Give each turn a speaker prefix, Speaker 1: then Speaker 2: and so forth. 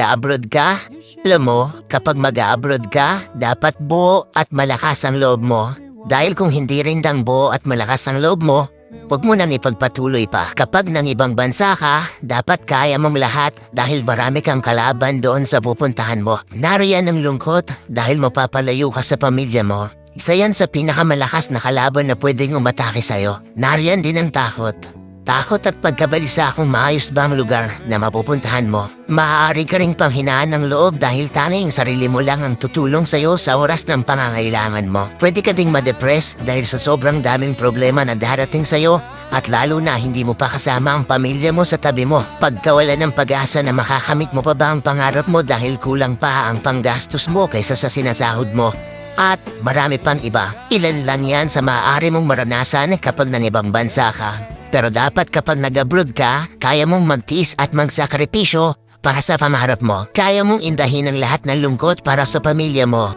Speaker 1: abroad ka? Alam mo, kapag mag-abroad ka, dapat buo at malakas ang loob mo. Dahil kung hindi rin dang buo at malakas ang loob mo, huwag mo nang ipagpatuloy pa. Kapag nang ibang bansa ka, dapat kaya mong lahat dahil marami kang kalaban doon sa pupuntahan mo. Nariyan ang lungkot dahil mapapalayo ka sa pamilya mo. Isa yan sa pinakamalakas na kalaban na pwedeng umatake sa'yo. Nariyan din ang takot. Takot at pagkabalisa kung maayos ba ang lugar na mapupuntahan mo. Maaari ka ring panghinaan ng loob dahil tanging sarili mo lang ang tutulong sa'yo sa oras ng pangangailangan mo. Pwede ka ding ma-depress dahil sa sobrang daming problema na darating sa'yo at lalo na hindi mo pa kasama ang pamilya mo sa tabi mo. Pagkawala ng pag-asa na makakamit mo pa ba ang pangarap mo dahil kulang pa ang panggastos mo kaysa sa sinasahod mo. At marami pang iba. Ilan lang yan sa maaari mong maranasan kapag nang ibang bansa ka. Pero dapat kapag nag-abroad ka, kaya mong magtiis at magsakripisyo para sa pangarap mo. Kaya mong indahin ang lahat ng lungkot para sa pamilya mo.